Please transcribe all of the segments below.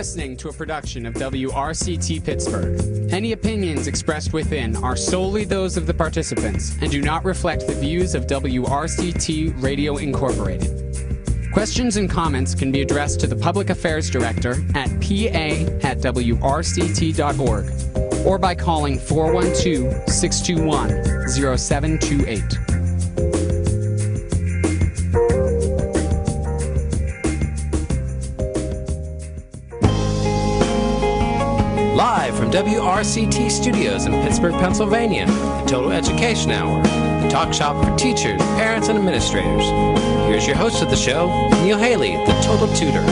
listening to a production of WRCT Pittsburgh. Any opinions expressed within are solely those of the participants and do not reflect the views of WRCT Radio Incorporated. Questions and comments can be addressed to the Public Affairs Director at pa@wrct.org or by calling 412-621-0728. Live from WRCT Studios in Pittsburgh, Pennsylvania, the Total Education Hour, the talk shop for teachers, parents, and administrators. Here's your host of the show, Neil Haley, the Total Tutor.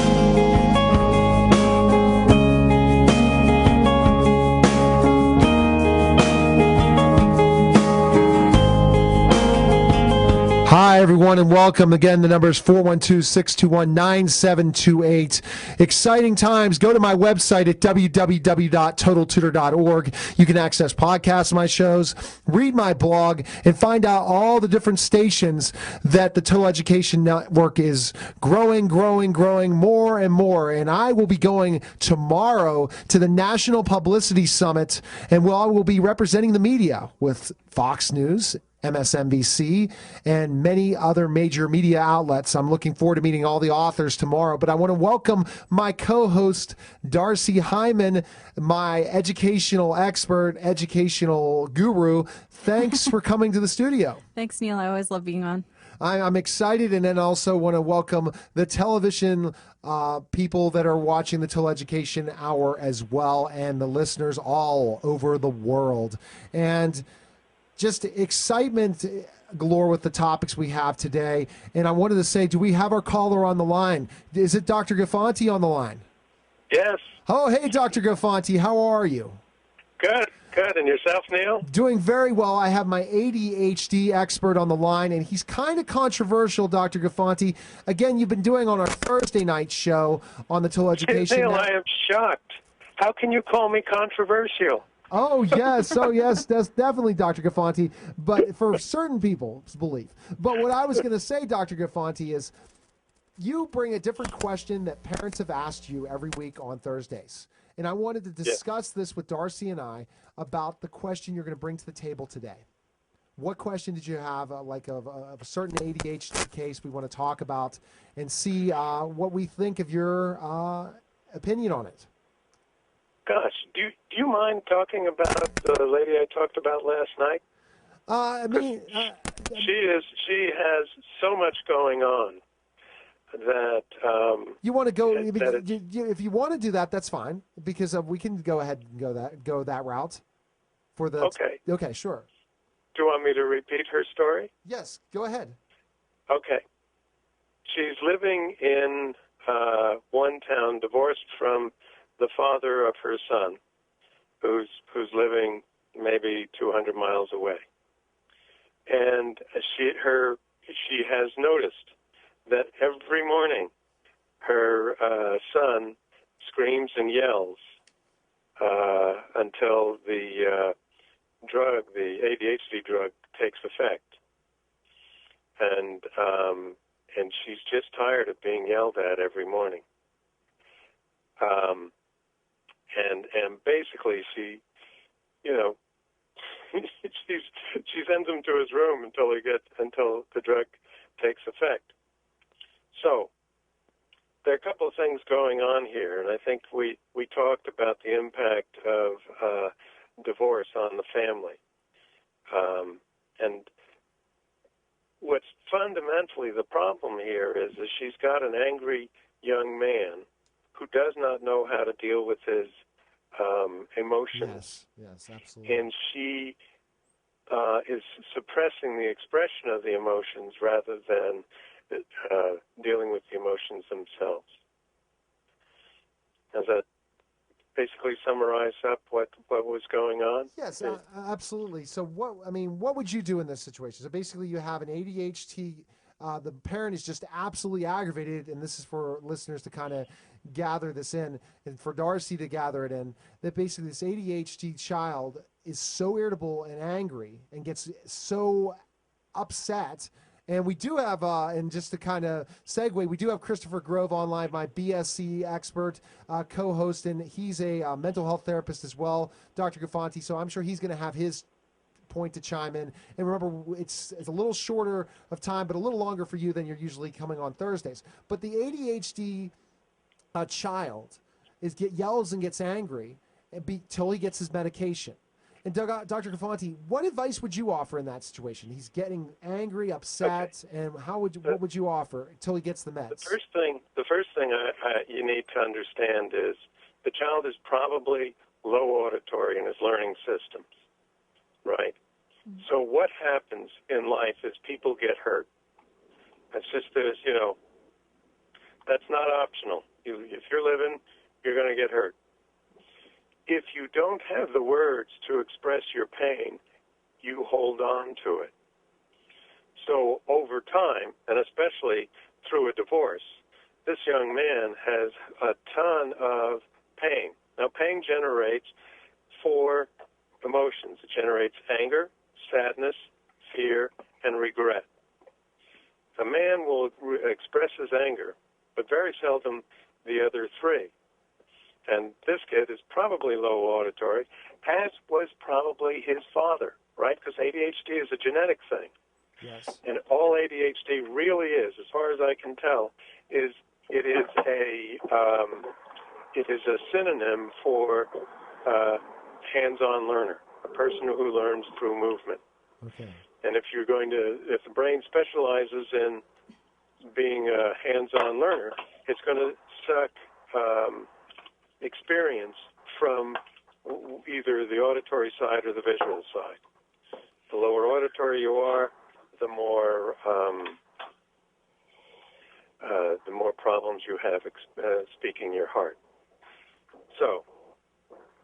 Hi, everyone, and welcome. Again, the number is 412-621-9728. Exciting times. Go to my website at www.totaltutor.org. You can access podcasts of my shows, read my blog, and find out all the different stations that the Total Education Network is growing more and more. And I will be going tomorrow to the National Publicity Summit, and I will be representing the media with Fox News, MSNBC, and many other major media outlets. I'm looking forward to meeting all the authors tomorrow, but I want to welcome my co-host, Darcy Hyman, my educational expert, educational guru. Thanks for coming to the studio. Thanks, Neil. I always love being on. I'm excited, and then also want to welcome the television people that are watching the Total Education Hour as well, and the listeners all over the world. And just excitement galore with the topics we have today. And I wanted to say, do we have our caller on the line? Is it Dr. Guffanti on the line? Yes. Oh, hey, Dr. Guffanti. How are you? Good. And yourself, Neil? Doing very well. I have my ADHD expert on the line, and he's kind of controversial, Dr. Guffanti. Again, you've been doing on our Thursday night show on the Total Education. Neil, I am shocked. How can you call me controversial? Oh, yes. That's definitely Dr. Guffanti, but for certain people's belief. But what I was going to say, Dr. Guffanti, is you bring a different question that parents have asked you every week on Thursdays. And I wanted to discuss this with Darcy and I about the question you're going to bring to the table today. What question did you have, of a certain ADHD case we want to talk about and see what we think of your opinion on it? Gosh, do you mind talking about the lady I talked about last night? She has so much going on that you want to go. If you want to do that, that's fine, because we can go ahead and go that route. Okay, sure. Do you want me to repeat her story? Yes, go ahead. Okay. She's living in one town, divorced from the father of her son, who's living maybe 200 miles away. And she has noticed that every morning her son screams and yells until the ADHD drug, takes effect. And she's just tired of being yelled at every morning. And basically she sends him to his room until the drug takes effect. So there are a couple of things going on here, and I think we talked about the impact of divorce on the family. And what's fundamentally the problem here is that she's got an angry young man who does not know how to deal with his emotions. Yes, absolutely. And she is suppressing the expression of the emotions rather than dealing with the emotions themselves. Does that basically summarize up what was going on? Yes, absolutely. So what would you do in this situation? So basically you have an ADHD, the parent is just absolutely aggravated, and this is for listeners to kind of gather this in, and for Darcy to gather it in, that basically this ADHD child is so irritable and angry and gets so upset And we do have, and just to kind of segue, we do have Christopher Grove online, my BSc expert, co-host, and he's a mental health therapist as well, Dr. Guffanti, so I'm sure he's going to have his point to chime in. And remember, it's a little shorter of time, but a little longer for you than you're usually coming on Thursdays. But the ADHD child yells and gets angry until he gets his medication. And Dr. Guffanti, what advice would you offer in that situation? He's getting angry, upset, and what would you offer until he gets the meds? The first thing you need to understand is the child is probably low auditory in his learning systems, right? Mm-hmm. So what happens in life is people get hurt. It's just that's not optional. If you're living, you're going to get hurt. If you don't have the words to express your pain, you hold on to it. So over time, and especially through a divorce, this young man has a ton of pain. Now, pain generates 4 emotions. It generates anger, sadness, fear, and regret. A man will express his anger, but very seldom the other 3. And this kid is probably low auditory, as was probably his father, right? Because ADHD is a genetic thing. Yes. And all ADHD really is, as far as I can tell, is it is a synonym for hands-on learner, a person who learns through movement. Okay. And if the brain specializes in being a hands-on learner, it's going to suck experience from either the auditory side or the visual side. The lower auditory you are, the more problems you have speaking your heart. So,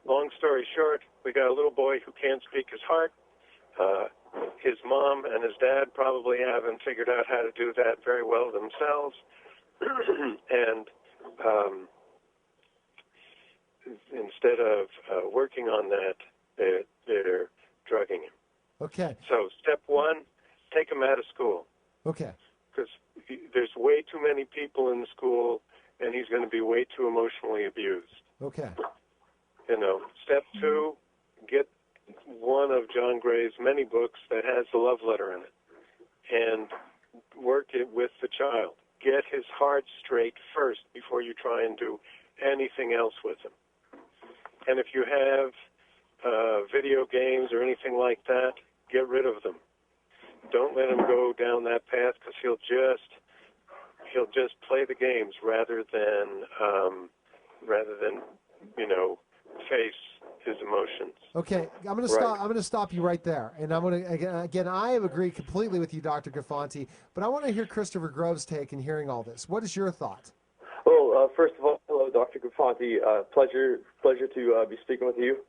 long story short, we got a little boy who can't speak his heart. His mom and his dad probably haven't figured out how to do that very well themselves, and instead of working on that, they're drugging him. Okay. So step 1, take him out of school. Okay. Because there's way too many people in the school, and he's going to be way too emotionally abused. Okay. Step 2, get one of John Gray's many books that has the love letter in it, and work it with the child. Get his heart straight first before you try and do anything else with him. And if you have video games or anything like that, get rid of them. Don't let him go down that path, because he'll just play the games rather than face his emotions. Okay, I'm going to stop you right there, and I'm going to again. I have agreed completely with you, Dr. Guffanti, but I want to hear Christopher Grove's take in hearing all this. What is your thought? Well, first of all, hello, Dr. Guffanti. Pleasure to be speaking with you.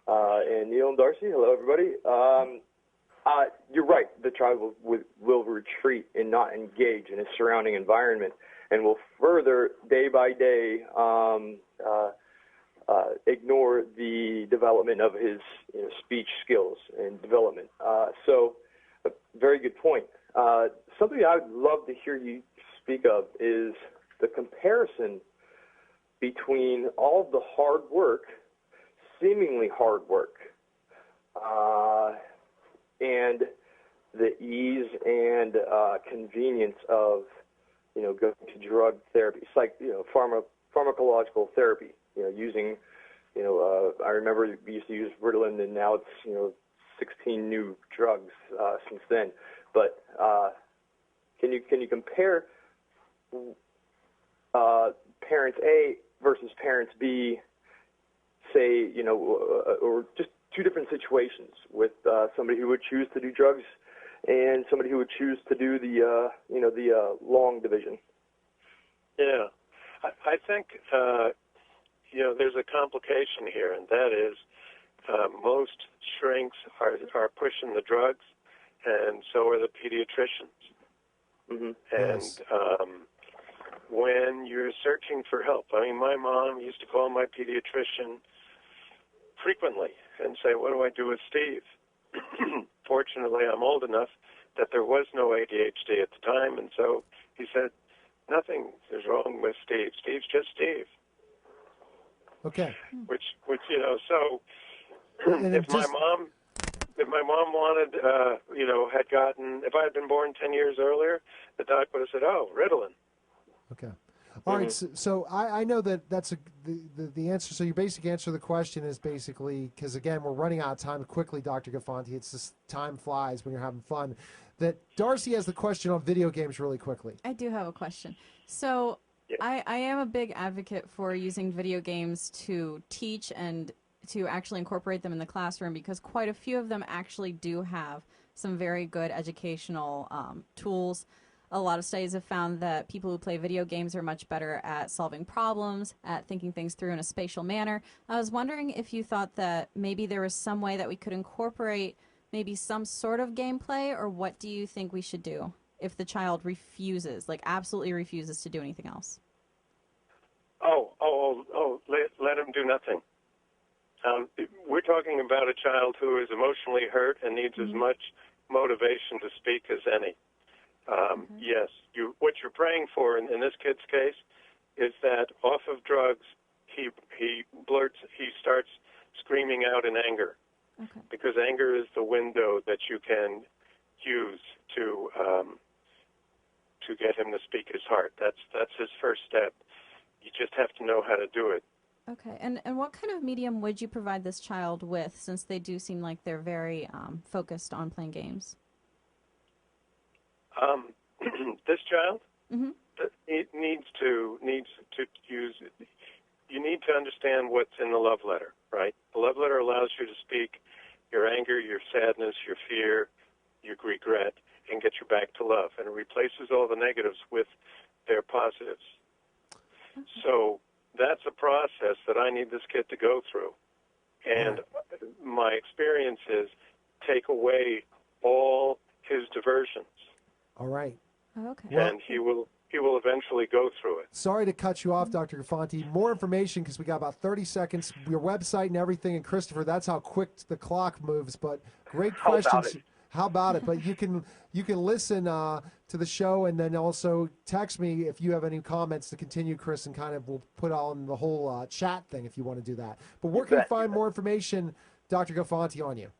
And Neil and Darcy, hello, everybody. You're right. The child will retreat and not engage in his surrounding environment, and will further, day by day, ignore the development of his speech skills and development. So, a very good point. Something I would love to hear you speak of is the comparison between all of the hard work, seemingly hard work, and the ease and convenience of, going to drug therapy. It's like, pharmacological therapy. Using, I remember we used to use Ritalin, and now it's 16 new drugs since then. But can you compare parents A versus parents B, say, or just 2 different situations with somebody who would choose to do drugs and somebody who would choose to do the long division? Yeah, I think there's a complication here, and that is most shrinks are pushing the drugs, and so are the pediatricians. Mm-hmm. And Yes. When you're searching for help, my mom used to call my pediatrician frequently and say, "What do I do with Steve?" Fortunately, I'm old enough that there was no ADHD at the time, and so he said, nothing is wrong with Steve. Steve's just Steve. Okay. Which so if my mom wanted, had gotten, if I had been born 10 years earlier, the doc would have said, oh, Ritalin. Okay. All right. So I know that that's the answer. So your basic answer to the question is basically, because again, we're running out of time quickly, Dr. Guffanti. It's just time flies when you're having fun. That Darcy has the question on video games really quickly. I do have a question. So I am a big advocate for using video games to teach and to actually incorporate them in the classroom, because quite a few of them actually do have some very good educational tools. A lot of studies have found that people who play video games are much better at solving problems, at thinking things through in a spatial manner. I was wondering if you thought that maybe there was some way that we could incorporate maybe some sort of gameplay, or what do you think we should do if the child refuses, like absolutely refuses to do anything else? Let him do nothing. We're talking about a child who is emotionally hurt and needs as much motivation to speak as any. Yes, what you're praying for in this kid's case is that off of drugs, he starts screaming out in anger, because anger is the window that you can use to get him to speak his heart. That's his first step. You just have to know how to do it. Okay, and what kind of medium would you provide this child with, since they do seem like they're very focused on playing games? This child, it needs to use. You need to understand what's in the love letter, right? The love letter allows you to speak your anger, your sadness, your fear, your regret, and get you back to love. And it replaces all the negatives with their positives. So that's a process that I need this kid to go through. And my experience is take away all his diversions. All right. Okay. And he will eventually go through it. Sorry to cut you off, Dr. Guffanti. More information, because we got about 30 seconds, your website and everything. And Christopher, that's how quick the clock moves. But great questions. How about it? But you can listen to the show, and then also text me if you have any comments to continue, Chris, and kind of we'll put on the whole chat thing if you want to do that. But where can you find more information, Dr. Guffanti, on you?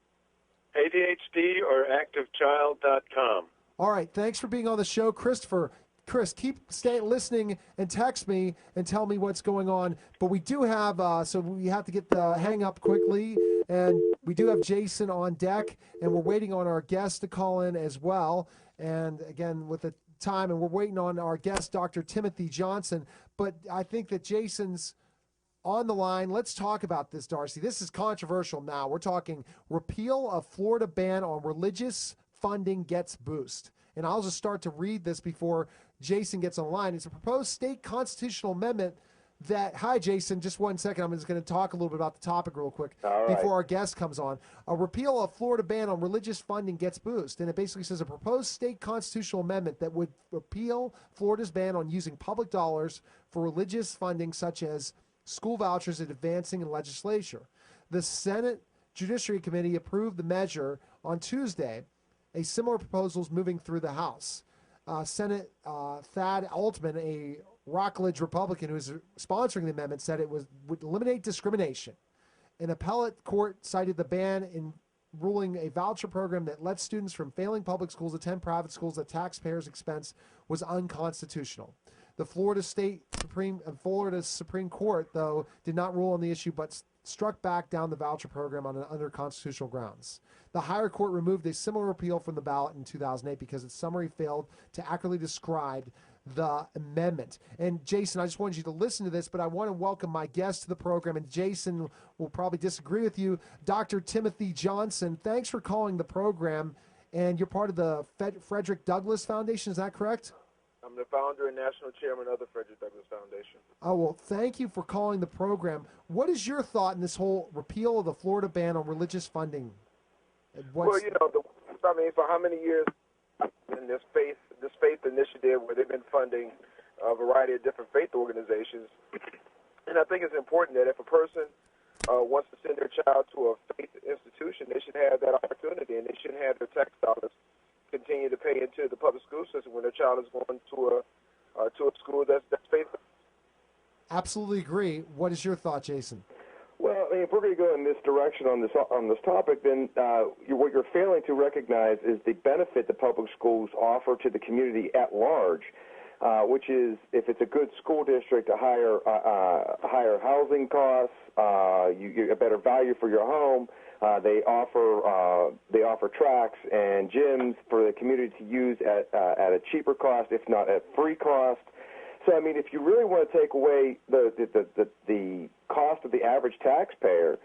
ADHD or activechild.com. All right. Thanks for being on the show, Christopher. Chris, stay listening and text me and tell me what's going on. But we do have, so we have to get the hang up quickly. And we do have Jason on deck, and we're waiting on our guest to call in as well. And again, with the time, and we're waiting on our guest, Dr. Timothy Johnson. But I think that Jason's on the line. Let's talk about this, Darcy. This is controversial now. We're talking repeal of Florida ban on religious funding gets boost. And I'll just start to read this before Jason gets on the line. It's a proposed state constitutional amendment that, hi, Jason, just 1 second. I'm just going to talk a little bit about the topic real quick before our guest comes on. A repeal of Florida ban on religious funding gets boost. And it basically says a proposed state constitutional amendment that would repeal Florida's ban on using public dollars for religious funding, such as school vouchers and advancing in legislature. The Senate Judiciary Committee approved the measure on Tuesday. A similar proposal is moving through the House. Senate Thad Altman, a Rockledge Republican who is sponsoring the amendment, said it would eliminate discrimination. An appellate court cited the ban in ruling a voucher program that lets students from failing public schools attend private schools at taxpayers' expense was unconstitutional. The Florida Supreme Court, though, did not rule on the issue, but struck back down the voucher program on under constitutional grounds. The higher court removed a similar appeal from the ballot in 2008 because its summary failed to accurately describe the amendment. And Jason, I just wanted you to listen to this, but I want to welcome my guest to the program, and Jason will probably disagree with you, Dr. Timothy Johnson. Thanks for calling the program, and you're part of the Frederick Douglass Foundation, is that correct? I'm the founder and national chairman of the Frederick Douglass Foundation. Oh, well, thank you for calling the program. What is your thought in this whole repeal of the Florida ban on religious funding? Well, you know, for how many years in this faith initiative where they've been funding a variety of different faith organizations, and I think it's important that if a person wants to send their child to a faith institution, they should have that opportunity, and they shouldn't have their tax dollars continue system when their child is going to a school that's faith-based. Absolutely agree. What is your thought, Jason? Well, I mean, if we're going to go in this direction on this topic, then what you're failing to recognize is the benefit the public schools offer to the community at large, which is, if it's a good school district, a higher housing costs, you get a better value for your home. They offer tracks and gyms for the community to use at a cheaper cost, if not at free cost. So, I mean, if you really want to take away the cost of the average taxpayer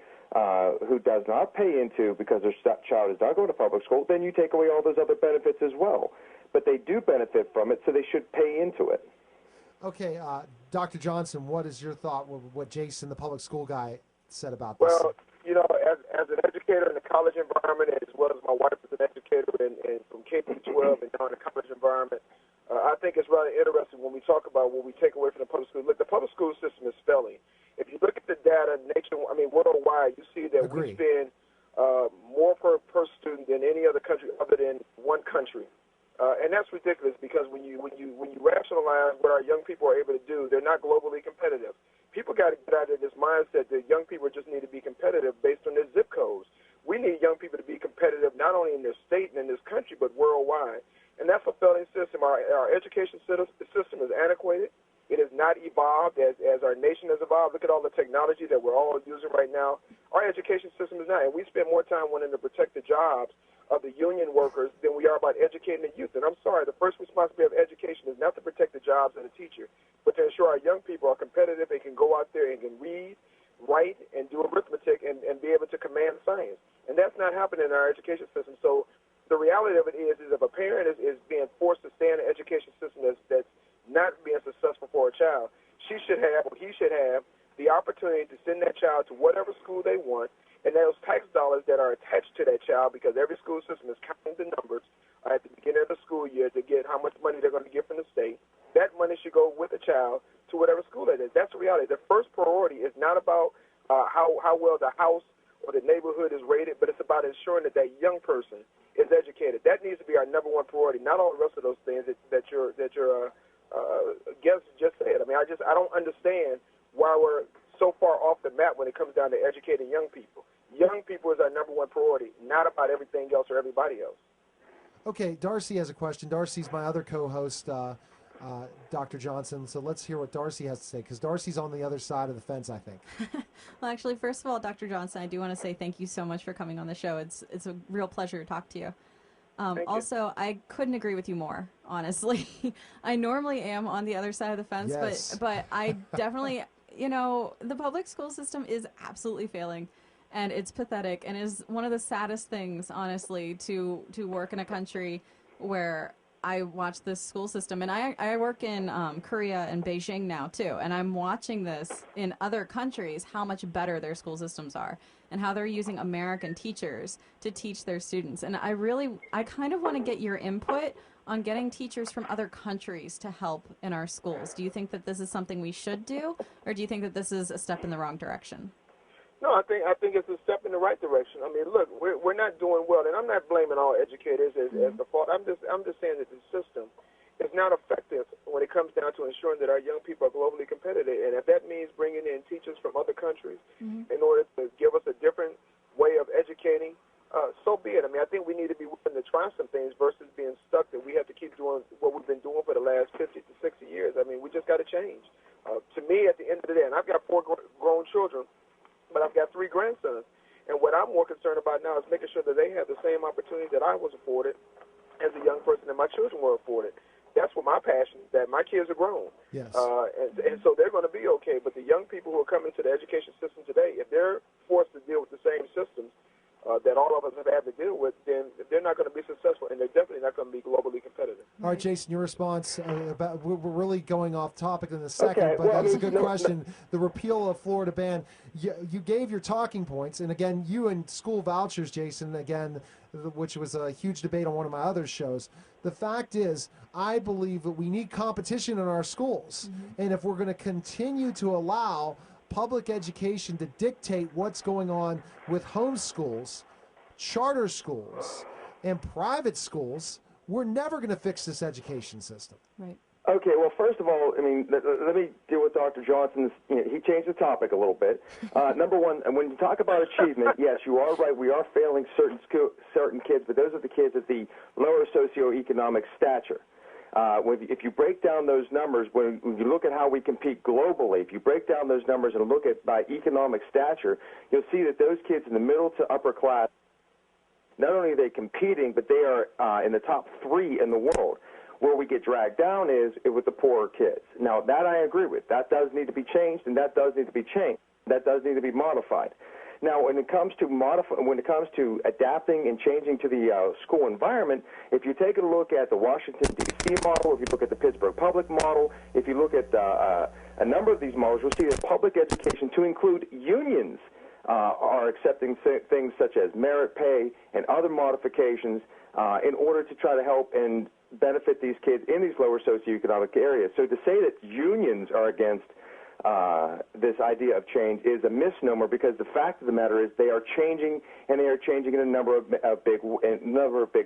who does not pay into because their child is not going to public school, then you take away all those other benefits as well. But they do benefit from it, so they should pay into it. Okay, Dr. Johnson, what is your thought with what Jason, the public school guy, said about this? Well, you know, as an educator in the college environment, as well as my wife is an educator in from K-12 and now in the college environment, I think it's rather interesting when we talk about what we take away from the public school. Look, the public school system is failing. If you look at the data worldwide, you see that we spend more per student than any other country other than one country. And that's ridiculous because when you rationalize what our young people are able to do, they're not globally competitive. People got to get out of this mindset that young people just need to be competitive based on their zip codes. We need young people to be competitive not only in their state and in this country, but worldwide. And that's a failing system. Our education system is antiquated. It has not evolved as our nation has evolved. Look at all the technology that we're all using right now. Our education system is not. And we spend more time wanting to protect the jobs of the union workers than we are about educating the youth. And I'm sorry, the first responsibility of education is not to protect the jobs of the teacher, but to ensure our young people are competitive. They can go out there and can read, write, and do arithmetic and be able to command science. And that's not happening in our education system. So the reality of it is if a parent is being forced to stay in an education system that's not being successful for a child, she should have, or he should have, the opportunity to send that child to whatever school they want, and those tax dollars that are attached to that child, because every school system is counting the numbers at the beginning of the school year to get how much money they're going to get from the state, that money should go with the child to whatever school it is. That's the reality. The first priority is not about how well the house or the neighborhood is rated, but it's about ensuring that that young person is educated. That needs to be our number one priority, not all the rest of those things that your guest just said. I mean, I don't understand why we're so far off the map when it comes down to educating young people. Young people is our number one priority, not about everything else or everybody else. Okay, Darcy has a question. Darcy's my other co-host, Dr. Johnson. So let's hear what Darcy has to say, because Darcy's on the other side of the fence, I think. Well, actually, first of all, Dr. Johnson, I do want to say thank you so much for coming on the show. It's a real pleasure to talk to you. Also, I couldn't agree with you more, honestly. I normally am on the other side of the fence, yes. but I definitely, you know, the public school system is absolutely failing. And it's pathetic, and is one of the saddest things, honestly, to work in a country where I watch this school system. And I work in Korea and Beijing now, too. And I'm watching this in other countries, how much better their school systems are and how they're using American teachers to teach their students. And I kind of want to get your input on getting teachers from other countries to help in our schools. Do you think that this is something we should do, or do you think that this is a step in the wrong direction? No, I think it's a step in the right direction. I mean, look, we're not doing well, and I'm not blaming all educators as the fault. I'm just saying that the system is not effective when it comes down to ensuring that our young people are globally competitive. And if that means bringing in teachers from other countries in order to give us a different way of educating, so be it. I mean, I think we need to be willing to try some things versus being stuck that we have to keep doing what we've been doing for the last 50 to 60 years. I mean, we just got to change. To me, at the end of the day, and I've got 4 grown children, but I've got 3 grandsons. And what I'm more concerned about now is making sure that they have the same opportunity that I was afforded as a young person and my children were afforded. That's what my passion is, that my kids are grown. Yes. And so they're going to be okay. But the young people who are coming to the education system today, if they're forced to deal with the same systems that all of us have had to deal with, then they're not going to be successful, and they're definitely not going to be globally competitive. All right, Jason, your response about we're really going off topic in a second, but that's a good question. The repeal of Florida ban, you gave your talking points, and again, you and school vouchers, Jason, again, which was a huge debate on one of my other shows. The fact is, I believe that we need competition in our schools, and if we're going to continue to allow public education to dictate what's going on with homeschools, charter schools, and private schools, we're never going to fix this education system. Right. Okay, well, first of all, I mean, let me deal with Dr. Johnson's. He changed the topic a little bit. Number one, and when you talk about achievement, yes, you are right. We are failing certain kids, but those are the kids at the lower socioeconomic stature. If you break down those numbers, when you look at how we compete globally, if you break down those numbers and look at by economic stature, you'll see that those kids in the middle to upper class, not only are they competing, but they are in the top 3 in the world. Where we get dragged down is with the poorer kids. Now, that I agree with. That does need to be changed, and that does need to be changed. That does need to be modified. Now, when it comes to adapting and changing to the school environment, if you take a look at the Washington, D.C. model, if you look at the Pittsburgh public model, if you look at a number of these models, you'll see that public education, to include unions, are accepting things such as merit pay and other modifications in order to try to help and benefit these kids in these lower socioeconomic areas. So to say that unions are against this idea of change is a misnomer, because the fact of the matter is they are changing, and they are changing in a number of big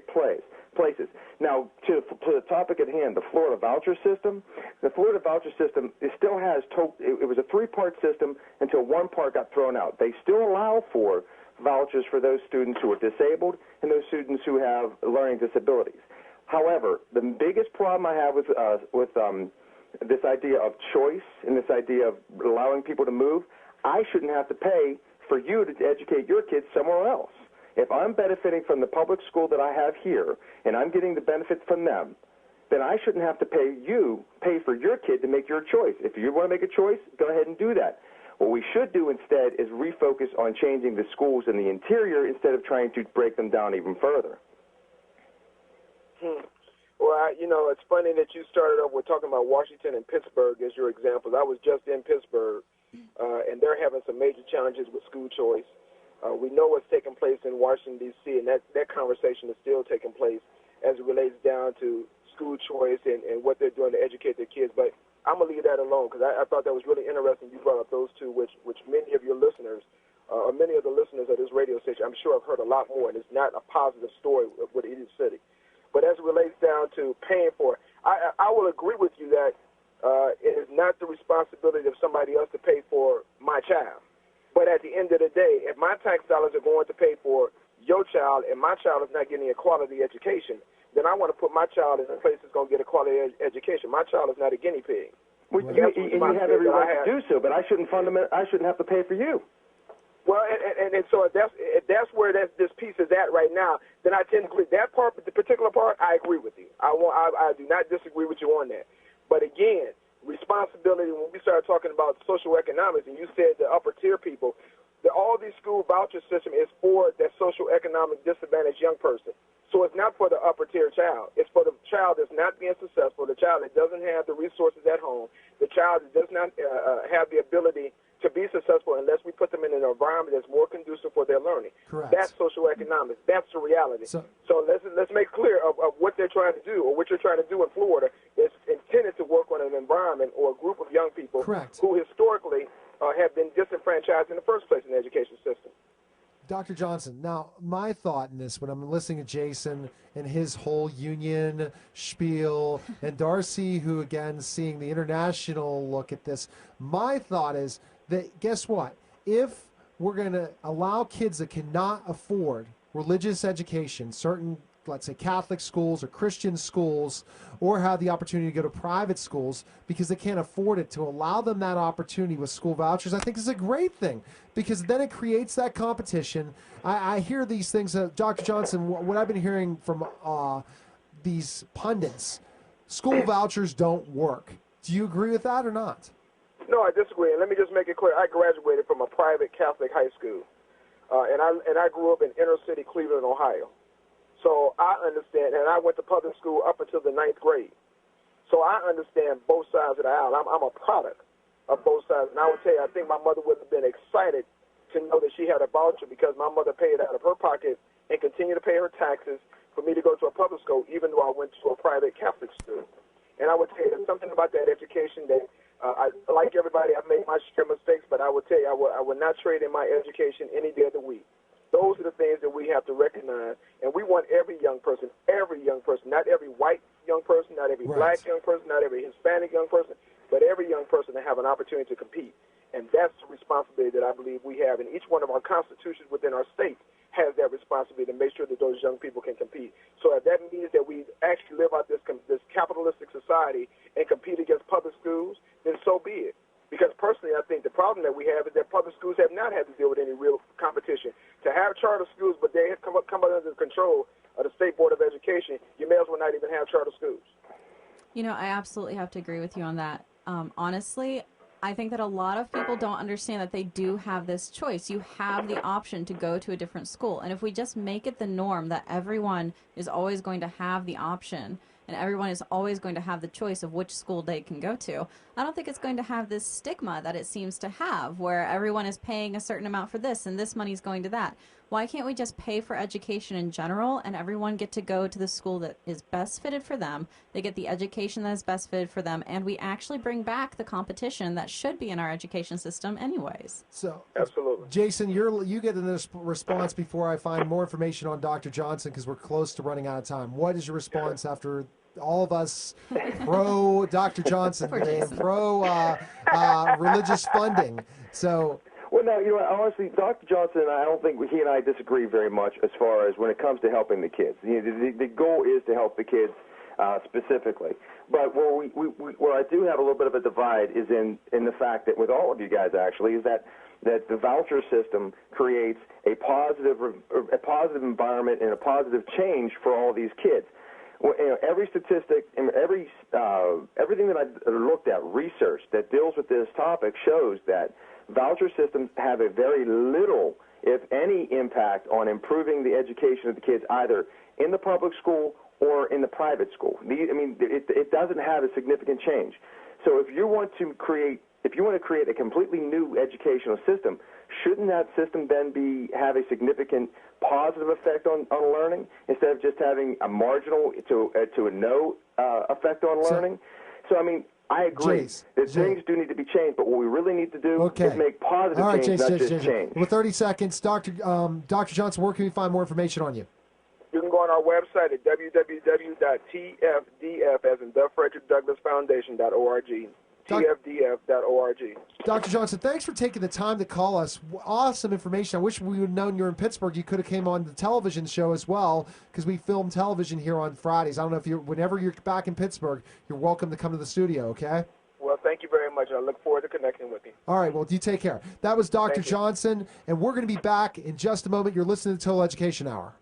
places. Now, to the topic at hand, the Florida voucher system. The Florida voucher system, it still has it was a 3-part system until one part got thrown out. They still allow for vouchers for those students who are disabled and those students who have learning disabilities. However, the biggest problem I have with this idea of choice and this idea of allowing people to move, I shouldn't have to pay for you to educate your kids somewhere else. If I'm benefiting from the public school that I have here and I'm getting the benefit from them, then I shouldn't have to pay for your kid to make your choice. If you want to make a choice, go ahead and do that. What we should do instead is refocus on changing the schools in the interior instead of trying to break them down even further. Well, it's funny that you started off with talking about Washington and Pittsburgh as your examples. I was just in Pittsburgh, and they're having some major challenges with school choice. We know what's taking place in Washington, D.C., and that conversation is still taking place as it relates down to school choice and what they're doing to educate their kids. But I'm going to leave that alone, because I thought that was really interesting. You brought up those two, which many of your listeners, or many of the listeners of this radio station, I'm sure have heard a lot more, and it's not a positive story with each city. But as it relates down to paying for it, I will agree with you that it is not the responsibility of somebody else to pay for my child. But at the end of the day, if my tax dollars are going to pay for your child and my child is not getting a quality education, then I want to put my child in a place that's going to get a quality education. My child is not a guinea pig. And you have every right to do so, but I shouldn't have to pay for you. Well, and so if that's where this piece is at right now, then I tend to agree. That part, the particular part, I agree with you. I do not disagree with you on that. But again, responsibility, when we started talking about social economics, and you said the upper tier people, all these school voucher system is for that social economic disadvantaged young person. So it's not for the upper tier child. It's for the child that's not being successful, the child that doesn't have the resources at home, the child that does not have the ability to be successful unless we put them in an environment that's more conducive for their learning. Correct. That's social economics. That's the reality. So let's make clear of what they're trying to do, or what you're trying to do in Florida is intended to work on an environment or a group of young people who historically have been disenfranchised in the first place in the education system. Dr. Johnson, now my thought in this, when I'm listening to Jason and his whole union spiel, and Darcy, who again seeing the international look at this, my thought is that, guess what? If we're going to allow kids that cannot afford religious education, certain, let's say, Catholic schools or Christian schools, or have the opportunity to go to private schools because they can't afford it, to allow them that opportunity with school vouchers, I think is a great thing, because then it creates that competition. I hear these things, Dr. Johnson, what I've been hearing from these pundits, school vouchers don't work. Do you agree with that or not? No, I disagree. And let me just make it clear. I graduated from a private Catholic high school, and I grew up in inner city Cleveland, Ohio. So I understand, and I went to public school up until the 9th grade. So I understand both sides of the aisle. I'm a product of both sides. And I would tell you, I think my mother would have been excited to know that she had a voucher, because my mother paid out of her pocket and continued to pay her taxes for me to go to a public school, even though I went to a private Catholic school. And I would tell you, there's something about that education that, like everybody, I've made my share of mistakes, but I would tell you, I would not trade in my education any day of the week. Those are the things that we have to recognize, and we want every young person every young person, not every white young person, not every black young person, not every Hispanic young person, but every young person to have an opportunity to compete. And that's the responsibility that I believe we have. And each one of our constitutions within our state has that responsibility to make sure that those young people can compete. So if that means that we actually live out this capitalistic society and compete against public schools, then so be it. Because personally, I think the problem that we have is that public schools have not had to deal with any real competition. To have charter schools, but they have come under the control of the State Board of Education, you may as well not even have charter schools. You know, I absolutely have to agree with you on that. Honestly, I think that a lot of people don't understand that they do have this choice. You have the option to go to a different school. And if we just make it the norm that everyone is always going to have the option and everyone is always going to have the choice of which school they can go to, I don't think it's going to have this stigma that it seems to have, where everyone is paying a certain amount for this and this money is going to that. Why can't we just pay for education in general and everyone get to go to the school that is best fitted for them? They get the education that is best fitted for them, and we actually bring back the competition that should be in our education system anyways. So, absolutely. Jason, you get in this response before I find more information on Dr. Johnson, because we're close to running out of time. What is your response after all of us pro Dr. Johnson and pro religious funding? So. Well, no, honestly, Dr. Johnson, I don't think he and I disagree very much as far as when it comes to helping the kids. The goal is to help the kids specifically. But where I do have a little bit of a divide is in the fact that with all of you guys actually is that the voucher system creates a positive environment and a positive change for all these kids. Well, every statistic and everything that I've looked at, research that deals with this topic shows that voucher systems have a very little, if any, impact on improving the education of the kids, either in the public school or in the private school. It doesn't have a significant change. So if you want to create a completely new educational system, shouldn't that system then have a significant positive effect on learning instead of just having a marginal to a no effect on learning? So I agree that things do need to be changed, but what we really need to do is make positive change, not just change. With 30 seconds, Dr. Johnson, where can we find more information on you? You can go on our website at www.tfdf, as in the Frederick Douglass Foundation.org. TFDF.org. Dr. Johnson, thanks for taking the time to call us. Awesome information. I wish we would have known you were in Pittsburgh. You could have came on the television show as well, because we film television here on Fridays. I don't know if whenever you're back in Pittsburgh, you're welcome to come to the studio, okay? Well, thank you very much. I look forward to connecting with you. All right, well, you take care. That was Dr. Johnson, and we're going to be back in just a moment. You're listening to Total Education Hour.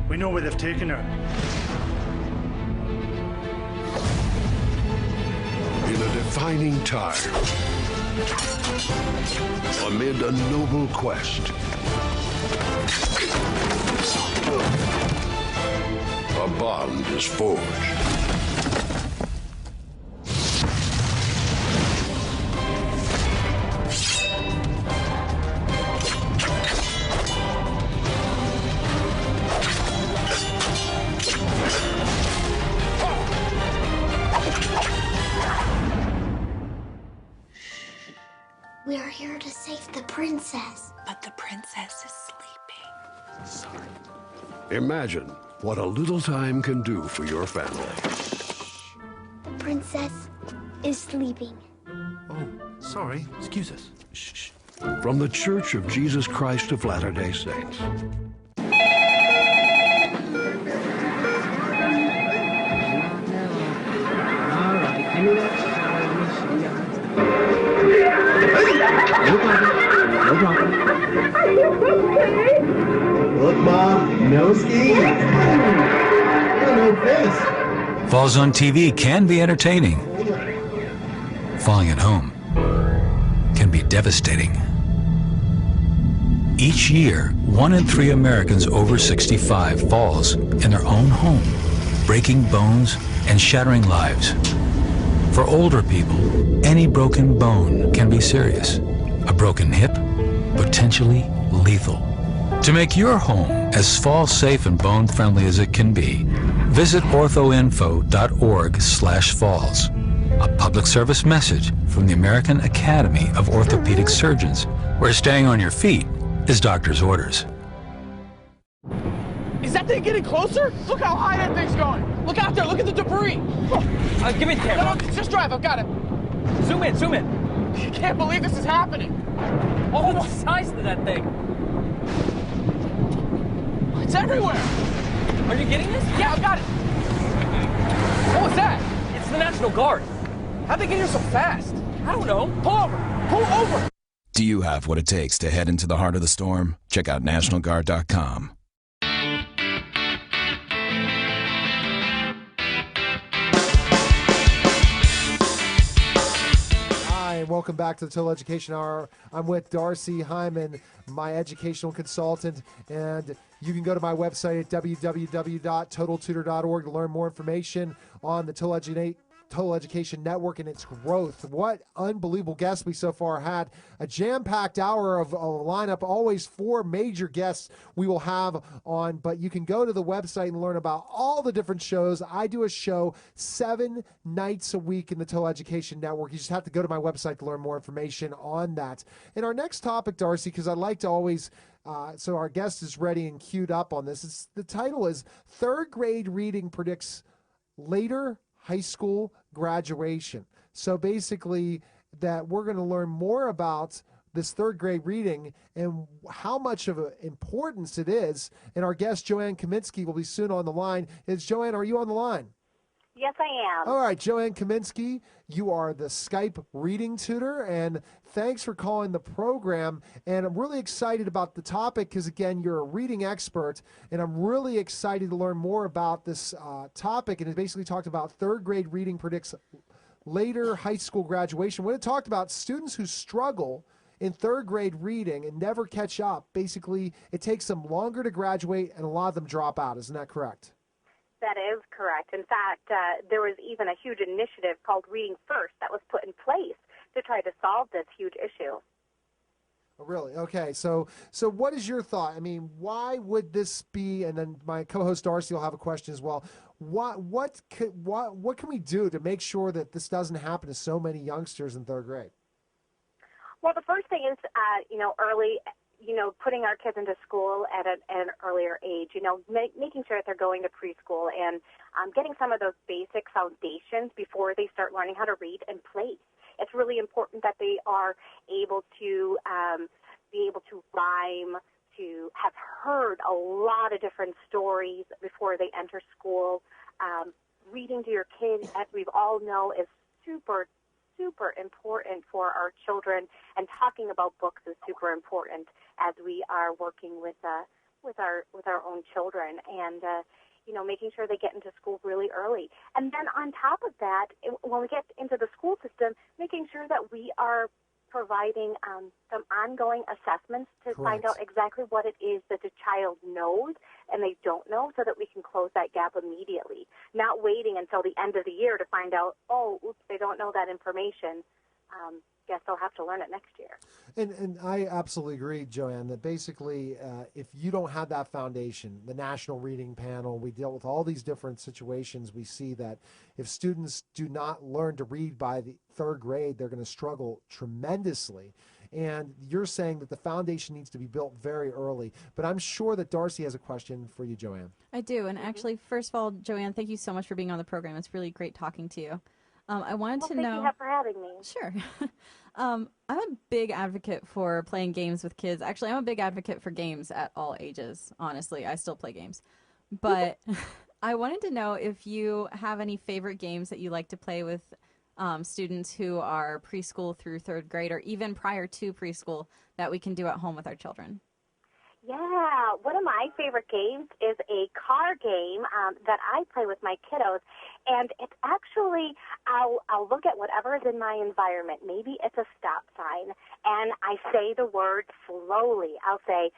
We know where they've taken her. In a defining time, amid a noble quest, a bond is forged. We are here to save the princess. But the princess is sleeping. Sorry. Imagine what a little time can do for your family. The princess is sleeping. Oh, sorry. Excuse us. Shh. From the Church of Jesus Christ of Latter-day Saints. No problem. Look, Mom, no skiing. No face. Falls on TV can be entertaining. Falling at home can be devastating. Each year, 1 in 3 Americans over 65 falls in their own home, breaking bones and shattering lives. For older people, any broken bone can be serious. A broken hip, potentially lethal. To make your home as fall-safe and bone-friendly as it can be, visit orthoinfo.org/falls. A public service message from the American Academy of Orthopedic Surgeons, where staying on your feet is doctor's orders. Is that thing getting closer? Look how high that thing's going. Look out there. Look at the debris. Give me the camera. No, just drive. I've got it. Zoom in, zoom in. I can't believe this is happening. Oh, the size of that thing. It's everywhere. Are you getting this? Yeah, I've got it. What was that? It's the National Guard. How'd they get here so fast? I don't know. Pull over. Pull over. Do you have what it takes to head into the heart of the storm? Check out NationalGuard.com. Welcome back to the Total Education Hour. I'm with Darcy Hyman, my educational consultant, and you can go to my website at www.totaltutor.org to learn more information on the Total Education Network and its growth. What unbelievable guests we so far had. A jam-packed hour of a lineup, always 4 major guests we will have on, but you can go to the website and learn about all the different shows. I do a show 7 nights a week in the Total Education Network. You just have to go to my website to learn more information on that. And our next topic, Darcy, because I like to always so our guest is ready and queued up on this. The title is Third Grade Reading Predicts Later High School Graduation. So basically that we're going to learn more about this third grade reading and how much of an importance it is. And our guest, Joanne Kiminski, will be soon on the line. Joanne, are you on the line? Yes, I am. All right, Joanne Kiminski, you are the Skype reading tutor, and thanks for calling the program. And I'm really excited about the topic because, again, you're a reading expert, and I'm really excited to learn more about this topic. And it basically talked about third grade reading predicts later high school graduation. When it talked about students who struggle in third grade reading and never catch up, basically it takes them longer to graduate, and a lot of them drop out. Isn't that correct? That is correct. In fact, there was even a huge initiative called Reading First that was put in place to try to solve this huge issue. Oh, really? Okay. So what is your thought? I mean, why would this be? And then my co-host Darcy will have a question as well. What can we do to make sure that this doesn't happen to so many youngsters in third grade? Well, the first thing is, early. Putting our kids into school at an earlier age, making sure that they're going to preschool and getting some of those basic foundations before they start learning how to read in place. It's really important that they are able to be able to rhyme, to have heard a lot of different stories before they enter school. Reading to your kids, as we all know, is super important for our children, and talking about books is super important as we are working with our own children, and making sure they get into school really early. And then on top of that, when we get into the school system, making sure that we are providing some ongoing assessments to find out exactly what it is that the child knows and they don't know, so that we can close that gap immediately, not waiting until the end of the year to find out, they don't know that information. Guess they'll have to learn it next year. And I absolutely agree, Joanne, that basically if you don't have that foundation, the National Reading Panel, we deal with all these different situations. We see that if students do not learn to read by the third grade, they're going to struggle tremendously. And you're saying that the foundation needs to be built very early. But I'm sure that Darcy has a question for you, Joanne. I do. And actually, first of all, Joanne, thank you so much for being on the program. It's really great talking to you. I wanted to know. Thank you for having me. Sure. I'm a big advocate for playing games with kids. Actually, I'm a big advocate for games at all ages. Honestly, I still play games. But I wanted to know if you have any favorite games that you like to play with students who are preschool through third grade, or even prior to preschool, that we can do at home with our children. Yeah, one of my favorite games is a car game that I play with my kiddos, and it's actually, I'll look at whatever is in my environment. Maybe it's a stop sign, and I say the word slowly. I'll say,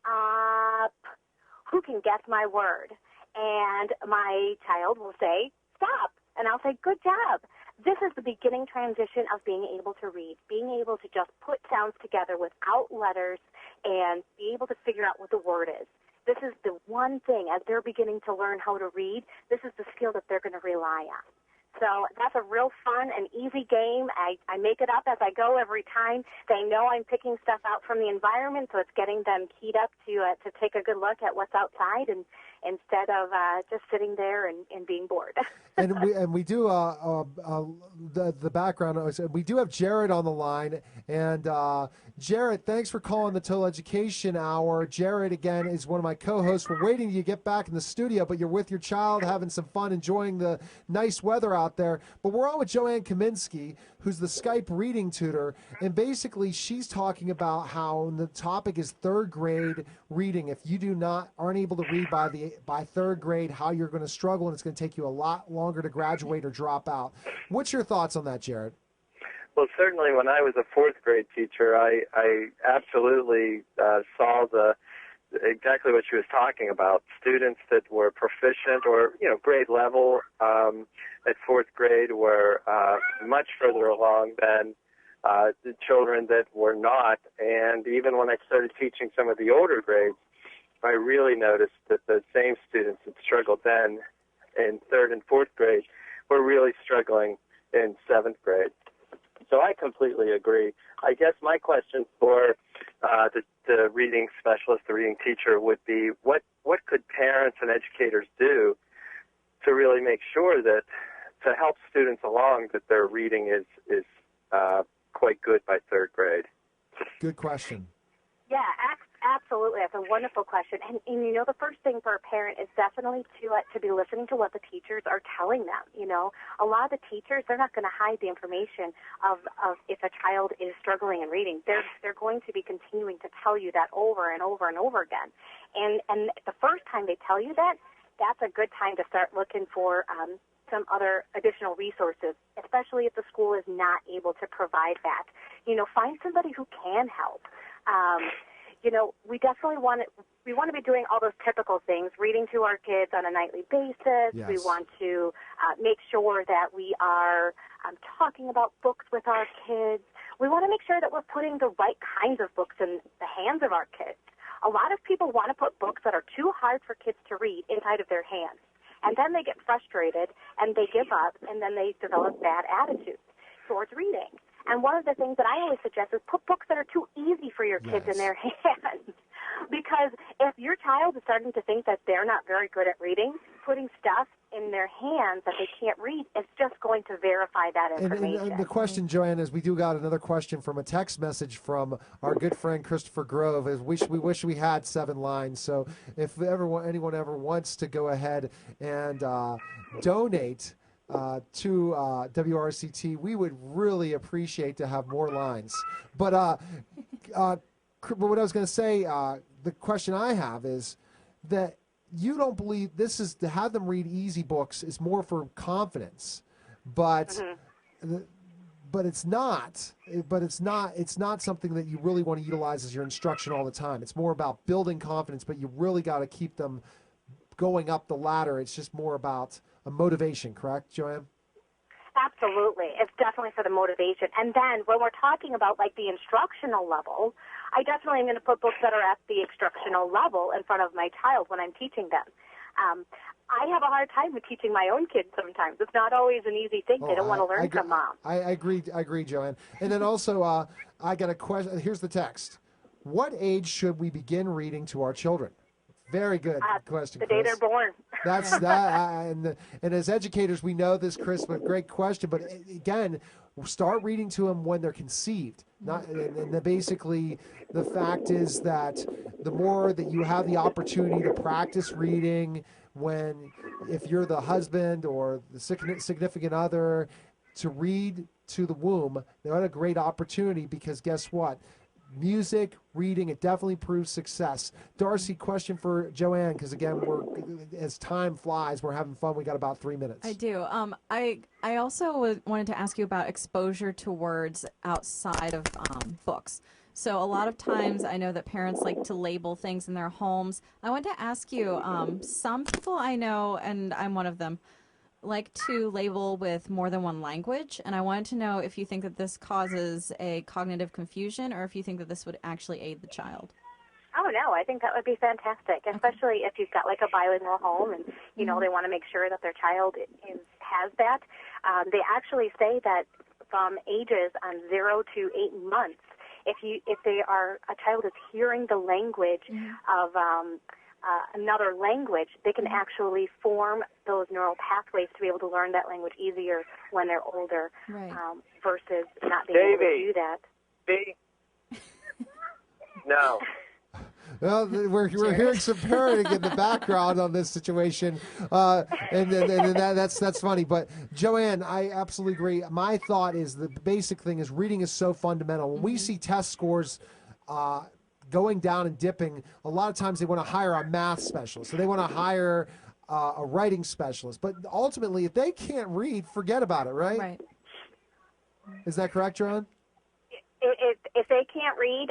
stop. Who can guess my word? And my child will say, stop, and I'll say, good job. This is the beginning transition of being able to read, being able to just put sounds together without letters and be able to figure out what the word is. This is the one thing, as they're beginning to learn how to read, this is the skill that they're going to rely on. So that's a real fun and easy game. I make it up as I go every time. They know I'm picking stuff out from the environment, so it's getting them keyed up to take a good look at what's outside, and instead of just sitting there and being bored. and we do the background. We do have Jared on the line, and Jared, thanks for calling the Total Education Hour. Jared, again, is one of my co-hosts. We're waiting till you get back in the studio, but you're with your child, having some fun, enjoying the nice weather out there. But we're on with Joanne Kiminski, who's the Skype reading tutor, and basically she's talking about how the topic is third grade reading. If you aren't able to read by third grade, how you're going to struggle, and it's going to take you a lot longer to graduate or drop out. What's your thoughts on that, Jared? Well, certainly when I was a fourth grade teacher, I absolutely saw exactly what she was talking about. Students that were proficient or, grade level at fourth grade were much further along than the children that were not. And even when I started teaching some of the older grades, I really noticed that the same students that struggled then in third and fourth grade were really struggling in seventh grade. So I completely agree. I guess my question for the reading specialist, the reading teacher, would be what could parents and educators do to really make sure that to help students along that their reading is quite good by third grade? Good question. Yeah, absolutely. That's a wonderful question. And the first thing for a parent is definitely to be listening to what the teachers are telling them. A lot of the teachers, they're not going to hide the information of if a child is struggling in reading. They're going to be continuing to tell you that over and over and over again. And the first time they tell you that, that's a good time to start looking for some other additional resources, especially if the school is not able to provide that. Find somebody who can help. We definitely want to be doing all those typical things, reading to our kids on a nightly basis. Yes. We want to make sure that we are talking about books with our kids. We want to make sure that we're putting the right kinds of books in the hands of our kids. A lot of people want to put books that are too hard for kids to read inside of their hands. And then they get frustrated, and they give up, and then they develop bad attitudes towards reading. And one of the things that I always suggest is put books that are too easy for your kids in their hands. Because if your child is starting to think that they're not very good at reading, putting stuff in their hands that they can't read is just going to verify that information. And the question, Joanne, is we do got another question from a text message from our good friend Christopher Grove. Is we wish we had 7 lines. So if anyone ever wants to go ahead and donate to WRCT, we would really appreciate to have more lines. But what I was going to say, the question I have is that you don't believe this is to have them read easy books is more for confidence, but it's not. It's not something that you really want to utilize as your instruction all the time. It's more about building confidence, but you really got to keep them going up the ladder. It's just more about a motivation, correct, Joanne? Absolutely. It's definitely for the motivation. And then when we're talking about like the instructional level, I definitely am going to put books that are at the instructional level in front of my child when I'm teaching them. I have a hard time with teaching my own kids sometimes. It's not always an easy thing. They don't want to learn from mom. I agree, Joanne. And then also, I got a question. Here's the text. What age should we begin reading to our children? Very good question, the day Chris. they're born. That's that. And as educators, we know this, Chris, but great question. But again, start reading to them when they're conceived. And basically, the fact is that the more that you have the opportunity to practice reading, if you're the husband or the significant other, to read to the womb, they're a great opportunity because guess what? Music, reading, it definitely proves success. Darcy, question for Joanne, because again, as time flies, we're having fun. We got about 3 minutes. I do. I also wanted to ask you about exposure to words outside of books. So a lot of times I know that parents like to label things in their homes. I wanted to ask you, some people I know, and I'm one of them, like to label with more than one language, and I wanted to know if you think that this causes a cognitive confusion or if you think that this would actually aid the child. Oh, no, I think that would be fantastic, especially if you've got like a bilingual home and, they want to make sure that their child has that. they actually say that from ages 0 to 8 months, if a child is hearing the language of another language, they can actually form those neural pathways to be able to learn that language easier when they're older, versus not being able to do that. No. Well, we're hearing some parenting in the background on this situation, and that's funny. But Joanne, I absolutely agree. My thought is the basic thing is reading is so fundamental. When we see test scores going down and dipping, a lot of times they want to hire a math specialist, so they want to hire a writing specialist. But ultimately, if they can't read, forget about it, right? Right. Is that correct, Joanne? If they can't read,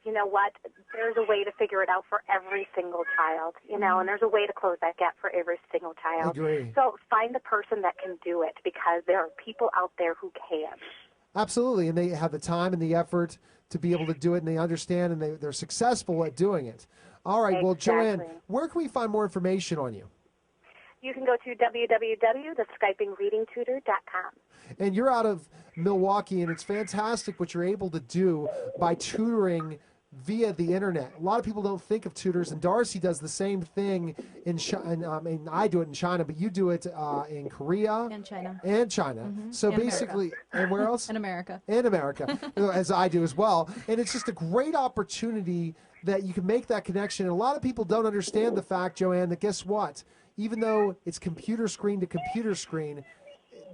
you know what? There's a way to figure it out for every single child, you know, and there's a way to close that gap for every single child. I agree. So find the person that can do it, because there are people out there who can. Absolutely, and they have the time and the effort to be able to do it, and they understand, and they're successful at doing it. All right, well, Joanne, where can we find more information on you? You can go to www.theskypingreadingtutor.com. And you're out of Milwaukee, and it's fantastic what you're able to do by tutoring via the internet. A lot of people don't think of tutors, and Darcy does the same thing and I do it in China, but you do it in Korea and China. So And basically, and where else? In America. In America, as I do as well. And it's just a great opportunity that you can make that connection. And a lot of people don't understand the fact, Joanne, that guess what? Even though it's computer screen to computer screen,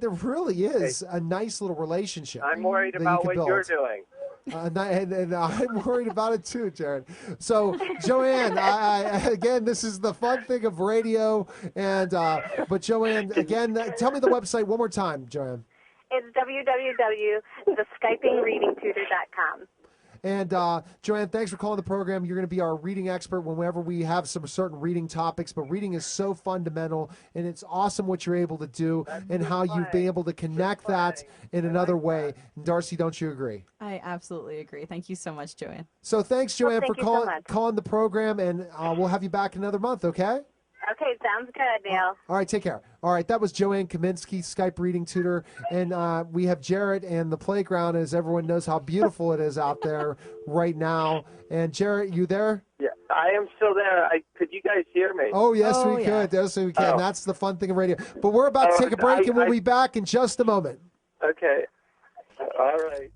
there really is a nice little relationship. I'm worried about what you're doing. And I'm worried about it too, Jared. So, Joanne, again, this is the fun thing of radio. And but Joanne, again, tell me the website one more time, Joanne. It's www.theskypingreadingtutor.com. And Joanne, thanks for calling the program. You're going to be our reading expert whenever we have some certain reading topics. But reading is so fundamental, and it's awesome what you're able to do and how you've been able to connect that in another way. And Darcy, don't you agree? I absolutely agree. Thank you so much, Joanne. So thanks, Joanne, thank for you so much. calling the program, and we'll have you back another month, okay? Okay, sounds good, Neil. All right, take care. All right, that was Joanne Kiminski, Skype reading tutor. And we have Jarrett and the playground, as everyone knows how beautiful it is out there right now. And Jarrett, you there? Yeah, I am still there. Could you guys hear me? Oh, yes, we could. Yes, we can. That's the fun thing of radio. But we're about to take a break, and we'll be back in just a moment. Okay. All right.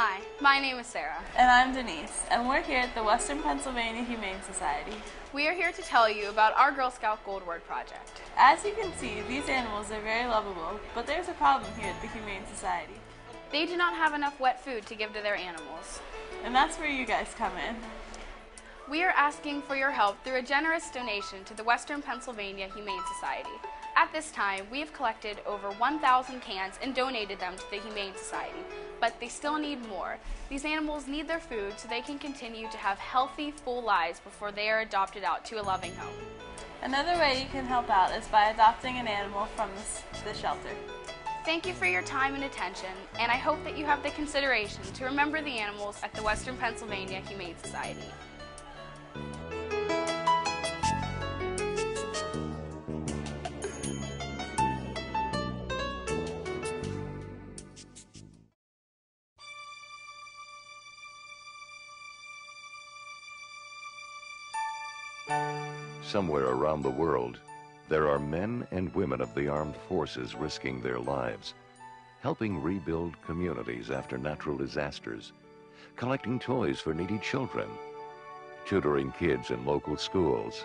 Hi, my name is Sarah. And I'm Denise, and we're here at the Western Pennsylvania Humane Society. We are here to tell you about our Girl Scout Gold Award project. As you can see, these animals are very lovable, but there's a problem here at the Humane Society. They do not have enough wet food to give to their animals. And that's where you guys come in. We are asking for your help through a generous donation to the Western Pennsylvania Humane Society. At this time, we have collected over 1,000 cans and donated them to the Humane Society, but they still need more. These animals need their food so they can continue to have healthy, full lives before they are adopted out to a loving home. Another way you can help out is by adopting an animal from the shelter. Thank you for your time and attention, and I hope that you have the consideration to remember the animals at the Western Pennsylvania Humane Society. Somewhere around the world, there are men and women of the armed forces risking their lives, helping rebuild communities after natural disasters, collecting toys for needy children, tutoring kids in local schools.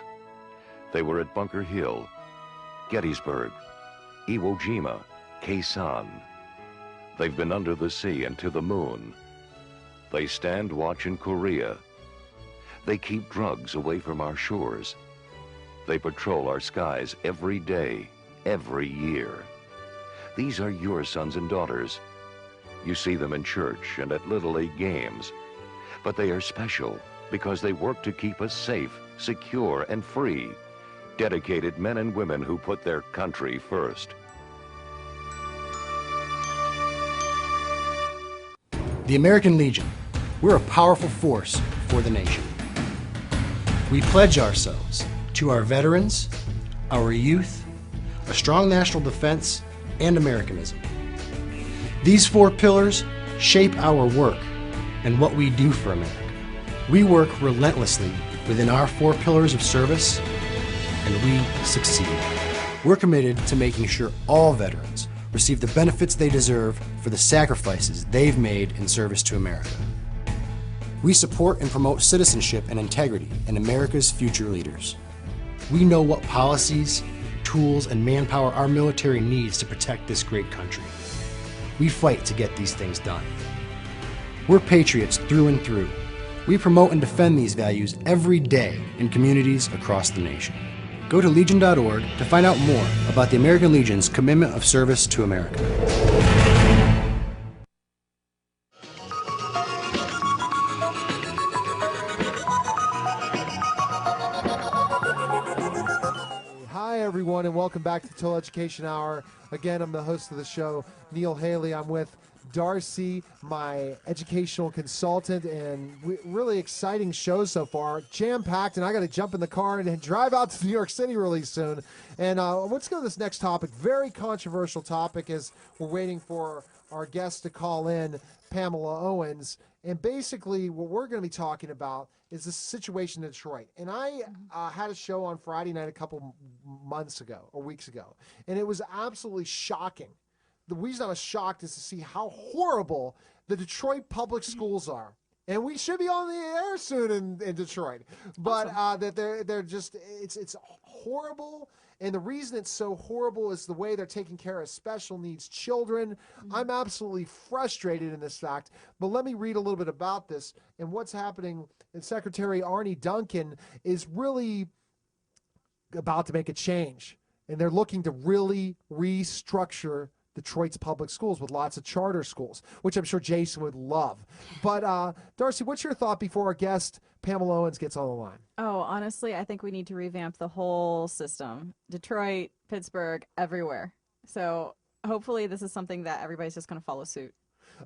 They were at Bunker Hill, Gettysburg, Iwo Jima, Khe They've been under the sea and to the moon. They stand watch in Korea. They keep drugs away from our shores. They patrol our skies every day, every year. These are your sons and daughters. You see them in church and at Little League games. But they are special because they work to keep us safe, secure, and free. Dedicated men and women who put their country first. The American Legion, We're a powerful force for the nation. We pledge ourselves to our veterans, our youth, a strong national defense, and Americanism. These 4 pillars shape our work and what we do for America. We work relentlessly within our 4 pillars of service, and we succeed. We're committed to making sure all veterans receive the benefits they deserve for the sacrifices they've made in service to America. We support and promote citizenship and integrity in America's future leaders. We know what policies, tools, and manpower our military needs to protect this great country. We fight to get these things done. We're patriots through and through. We promote and defend these values every day in communities across the nation. Go to Legion.org to find out more about the American Legion's commitment of service to America. Hi, everyone, and welcome back to Total Education Hour. Again, I'm the host of the show, Neil Haley. I'm with Darcy, my educational consultant, and really exciting show so far. Jam-packed, and I got to jump in the car and drive out to New York City really soon. And let's go to this next topic. Very controversial topic as we're waiting for our guest to call in, Pamela Owens. And basically what we're going to be talking about is the situation in Detroit. And I had a show on Friday night a couple months ago or weeks ago, and it was absolutely shocking. The reason I was shocked is to see how horrible the Detroit public schools are. And we should be on the air soon in Detroit. But that they're just, it's horrible. And the reason it's so horrible is the way they're taking care of special needs children. I'm absolutely frustrated in this fact. But let me read a little bit about this and what's happening. And Secretary Arne Duncan is really about to make a change. And they're looking to really restructure Detroit's public schools with lots of charter schools, which I'm sure Jason would love. But Darcy, what's your thought before our guest, Pamela Owens, gets on the line? Oh, honestly, I think we need to revamp the whole system. Detroit, Pittsburgh, everywhere. So hopefully this is something that everybody's just going to follow suit.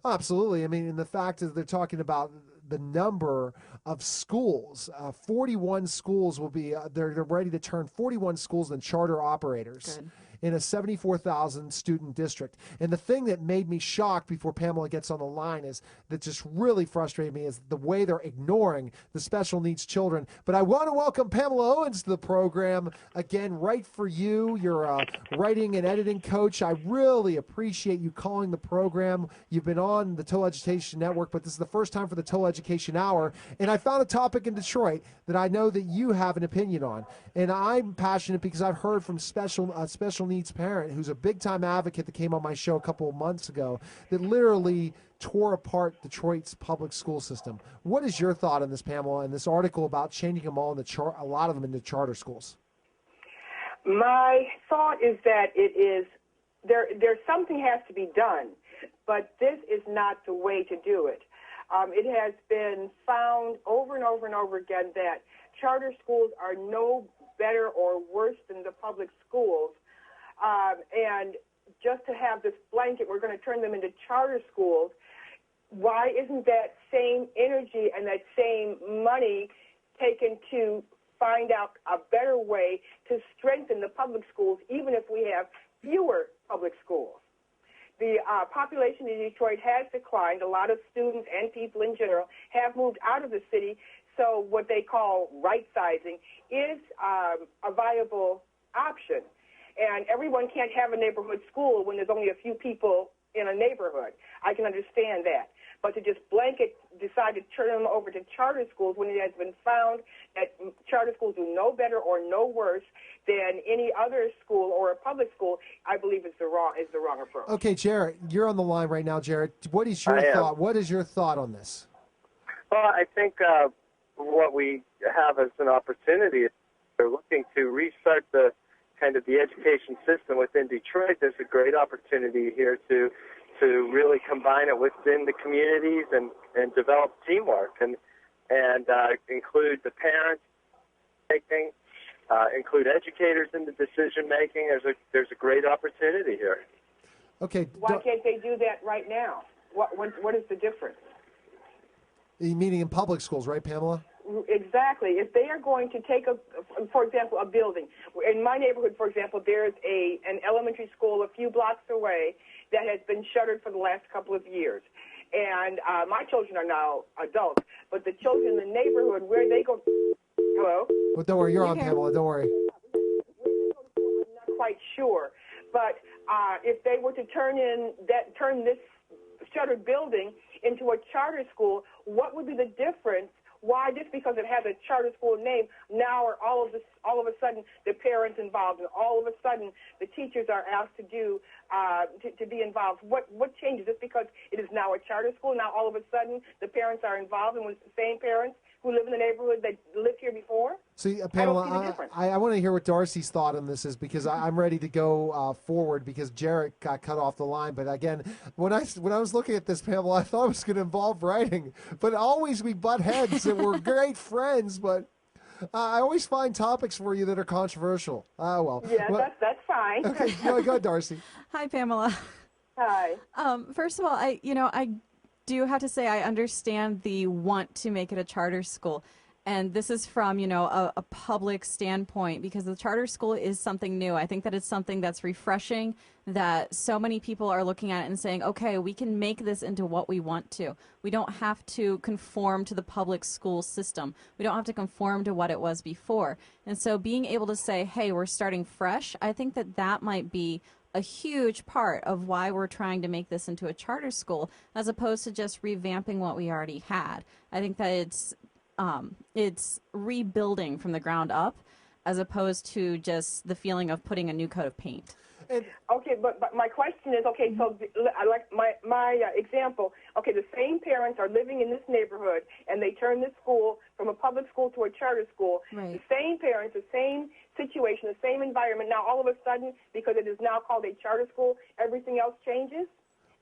Absolutely. I mean, and the fact is they're talking about the number of schools. 41 schools will be, they're ready to turn 41 schools into charter operators. Good. In a 74,000 student district. And the thing that made me shocked before Pamela gets on the line is that just really frustrated me is the way they're ignoring the special needs children. But I want to welcome Pamela Owens to the program. Again, right for you. You're a writing and editing coach. I really appreciate you calling the program. You've been on the Total Education Network, but this is the first time for the Total Education Hour. And I found a topic in Detroit that I know that you have an opinion on. And I'm passionate because I've heard from special needs parent who's a big-time advocate that came on my show a couple of months ago that literally tore apart Detroit's public school system. What is your thought on this, Pamela, and this article about changing them all into a lot of them into charter schools? My thought is that it is there's something has to be done, but this is not the way to do it. It has been found over and over and over again that charter schools are no better or worse than the public schools. And just to have this blanket, we're going to turn them into charter schools. Why isn't that same energy and that same money taken to find out a better way to strengthen the public schools, even if we have fewer public schools? The population in Detroit has declined. A lot of students and people in general have moved out of the city, so what they call right-sizing is a viable option. And everyone can't have a neighborhood school when there's only a few people in a neighborhood. I can understand that. But to just blanket decide to turn them over to charter schools when it has been found that charter schools do no better or no worse than any other school or a public school, I believe is the wrong approach. Okay, Jarrett, you're on the line right now, Jarrett. What is your thought? What is your thought on this? Well, I think what we have as an opportunity is we're looking to restart the kind of the education system within Detroit. There's a great opportunity here to really combine it within the communities and develop teamwork and include the parents making, include educators in the decision making. There's a great opportunity here. Okay. Why can't they do that right now? What is the difference? Meaning in public schools, right, Pamela? Exactly. If they are going to take, for example, a building. In my neighborhood, for example, there's an elementary school a few blocks away that has been shuttered for the last couple of years. And my children are now adults, but the children in the neighborhood where they go... Hello? Well, don't worry. You're on, Pamela. Don't worry. I'm not quite sure. But if they were to turn this shuttered building into a charter school, what would be the difference? Why, just because it has a charter school name, now are all of a sudden the parents involved, and all of a sudden the teachers are asked to do to be involved? What changes? Just because it is now a charter school, now all of a sudden the parents are involved, and when it's the same parents who live in the neighborhood that lived here before? See, Pamela, I want to hear what Darcy's thought on this is, because I'm ready to go forward because Jarrett got cut off the line. But again, when I was looking at this, Pamela, I thought it was going to involve writing. But always we butt heads and we're great friends. But I always find topics for you that are controversial. Well. Yeah, that's fine. Okay, go ahead, Darcy. Hi, Pamela. Hi. First of all, I do have to say I understand the want to make it a charter school. And this is from, a public standpoint, because the charter school is something new. I think that it's something that's refreshing, that so many people are looking at it and saying, okay, we can make this into what we want to. We don't have to conform to the public school system. We don't have to conform to what it was before. And so being able to say, hey, we're starting fresh, I think that that might be a huge part of why we're trying to make this into a charter school, as opposed to just revamping what we already had. I think that it's rebuilding from the ground up, as opposed to just the feeling of putting a new coat of paint. Okay, but my question is, okay, so like my example, okay, the same parents are living in this neighborhood, and they turn this school from a public school to a charter school. Right. The same parents, the same situation, the same environment. Now, all of a sudden, because it is now called a charter school, everything else changes?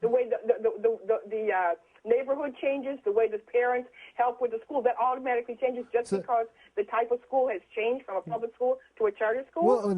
The way the neighborhood changes, the way the parents help with the school, that automatically changes just because the type of school has changed from a public school to a charter school? Well,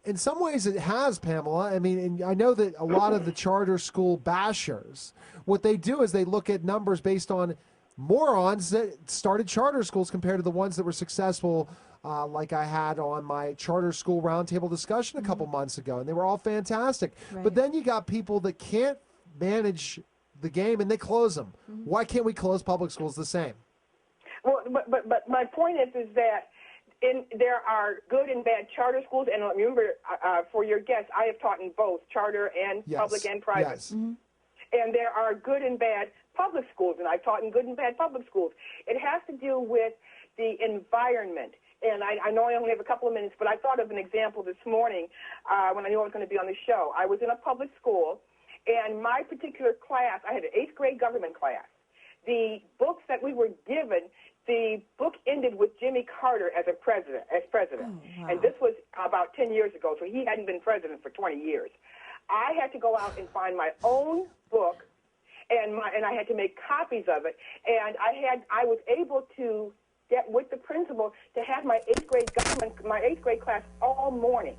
in some ways it has, Pamela. I mean, and I know that a lot of the charter school bashers, what they do is they look at numbers based on morons that started charter schools compared to the ones that were successful, like I had on my charter school roundtable discussion a couple months ago, and they were all fantastic. Right. But then you got people that can't manage the game, and they close them. Why can't we close public schools the same? Well, but my point is that there are good and bad charter schools, and remember, for your guests, I have taught in both charter and public and private. Yes. And there are good and bad public schools, and I've taught in good and bad public schools. It has to do with the environment. And I know I only have a couple of minutes, but I thought of an example this morning when I knew I was going to be on the show. I was in a public school, and my particular class, I had an 8th grade government class. The books that we were given, the book ended with Jimmy Carter as president. Oh, wow. And this was about 10 years ago, so he hadn't been president for 20 years. I had to go out and find my own book, and I had to make copies of it. And I was able to get with the principal to have my 8th grade class all morning.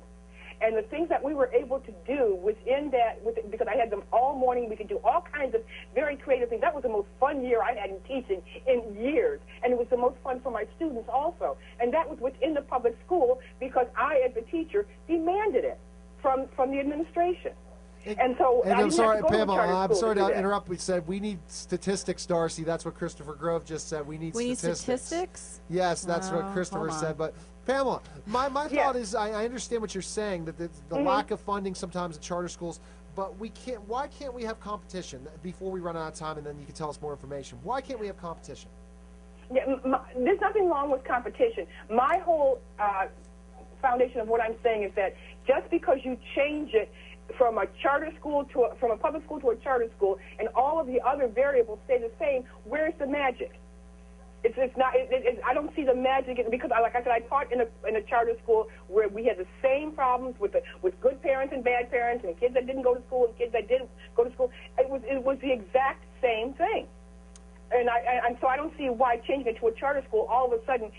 And the things that we were able to do within that, because I had them all morning, we could do all kinds of very creative things. That was the most fun year I had in teaching in years. And it was the most fun for my students also. And that was within the public school because I, as a teacher, demanded it from the administration. And so I'm sorry, Pamela, I'm sorry to interrupt. We said we need statistics, Darcy. That's what Christopher Grove just said. We need statistics. Yes, that's what Christopher said. But Pamela, my thought is I understand what you're saying, that the lack of funding sometimes in charter schools, but why can't we have competition? Before we run out of time, and then you can tell us more information. Why can't we have competition? Yeah, there's nothing wrong with competition. My whole foundation of what I'm saying is that just because you change it from a charter school from a public school to a charter school, and all of the other variables stay the same, where's the magic? It's not. I don't see the magic because, like I said, I taught in a charter school where we had the same problems with good parents and bad parents, and kids that didn't go to school and kids that did go to school. It was the exact same thing, and so I don't see why changing it to a charter school all of a sudden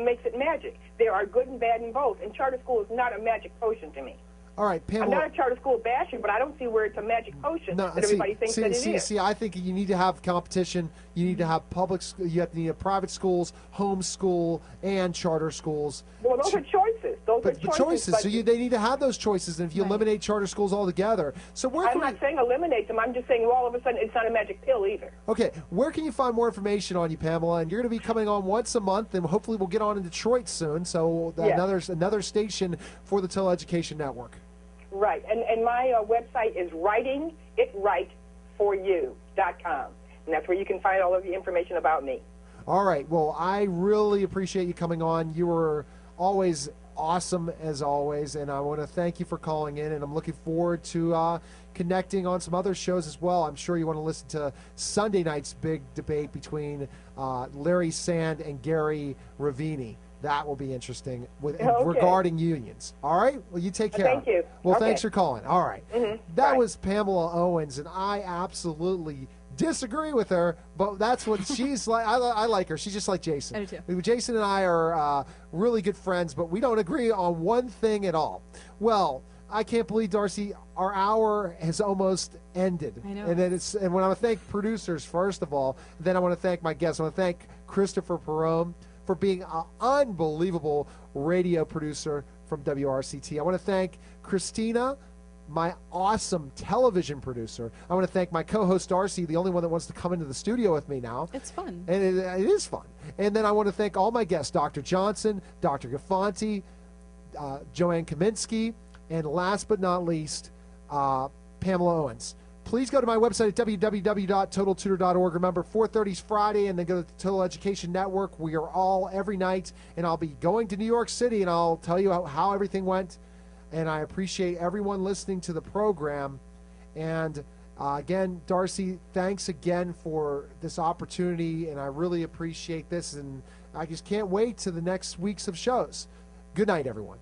makes it magic. There are good and bad in both, and charter school is not a magic potion to me. All right, Pamela. I'm not a charter school bashing, but I don't see where it's a magic potion that everybody thinks that it is. See, I think you need to have competition. You need to have you have to need private schools, home school, and charter schools. Well, those are choices. Those are choices. So they need to have those choices. And if you eliminate charter schools altogether, so I'm not saying eliminate them. I'm just saying all of a sudden it's not a magic pill either. Okay, where can you find more information on you, Pamela? And you're going to be coming on once a month, and hopefully we'll get on in Detroit soon. So another station for the Teleducation Network. Right, and my website is writingitrightforyou.com, and that's where you can find all of the information about me. All right, well, I really appreciate you coming on. You were always awesome, as always, and I want to thank you for calling in, and I'm looking forward to connecting on some other shows as well. I'm sure you want to listen to Sunday night's big debate between Larry Sand and Gary Ravini. That will be interesting regarding unions. All right? Well, you take care. Thank you. Well, thanks for calling. All right. That Bye. was Pamela Owens, and I absolutely disagree with her, but that's what she's like. I like her. She's just like Jason. I do too. Jason and I are really good friends, but we don't agree on one thing at all. Well, I can't believe, Darcy, our hour has almost ended. I know. And then and when I want to thank producers, first of all, then I want to thank my guests. I want to thank Christopher Perrone for being an unbelievable radio producer from WRCT. I want to thank Christina, my awesome television producer. I want to thank my co-host Darcy, the only one that wants to come into the studio with me now. It's fun. And it is fun. And then I want to thank all my guests, Dr. Johnson, Dr. Guffanti, Joanne Kiminski, and last but not least, Pamela Owens. Please go to my website at www.totaltutor.org. Remember, 4:30 is Friday, and then go to the Total Education Network. We are all every night, and I'll be going to New York City, and I'll tell you how everything went. And I appreciate everyone listening to the program. And again, Darcy, thanks again for this opportunity, and I really appreciate this. And I just can't wait to the next weeks of shows. Good night, everyone.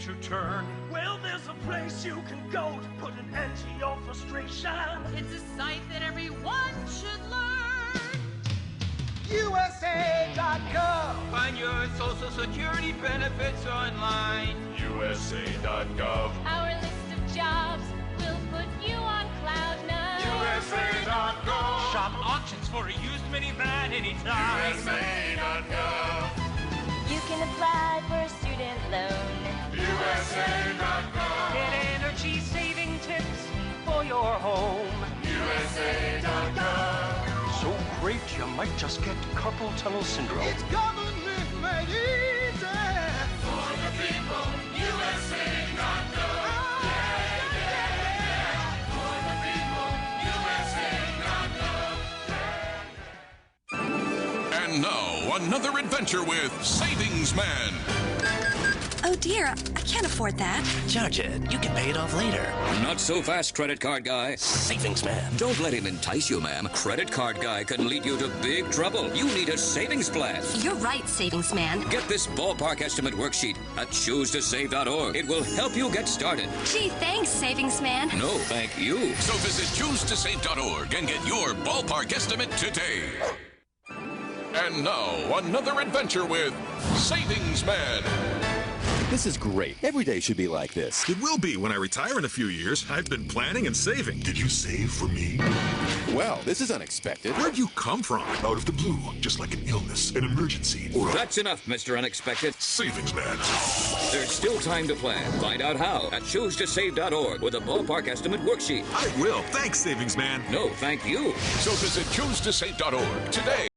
To turn. Well, there's a place you can go to put an end to your frustration. It's a site that everyone should learn. USA.gov. Find your Social Security benefits online. USA.gov. Our list of jobs will put you on cloud nine. USA.gov. Shop auctions for a used minivan anytime. USA.gov. You can apply for a student loan. USA.gov. Get energy saving tips for your home. USA.gov. So great you might just get carpal tunnel syndrome. It's government made easy for the people. USA.gov. For the people. USA.gov. And now, another adventure with Savings Man. Oh dear, I can't afford that. Charge it. You can pay it off later. Not so fast, credit card guy. Savings Man. Don't let him entice you, ma'am. Credit card guy can lead you to big trouble. You need a savings plan. You're right, Savings Man. Get this ballpark estimate worksheet at choosetosave.org. It will help you get started. Gee, thanks, Savings Man. No, thank you. So visit choosetosave.org and get your ballpark estimate today. And now, another adventure with Savings Man. This is great. Every day should be like this. It will be when I retire in a few years. I've been planning and saving. Did you save for me? Well, this is unexpected. Where'd you come from? Out of the blue, just like an illness, an emergency, or That's enough, Mr. Unexpected. Savings Man. There's still time to plan. Find out how at choosetosave.org with a ballpark estimate worksheet. I will. Thanks, Savings Man. No, thank you. So visit choosetosave.org today.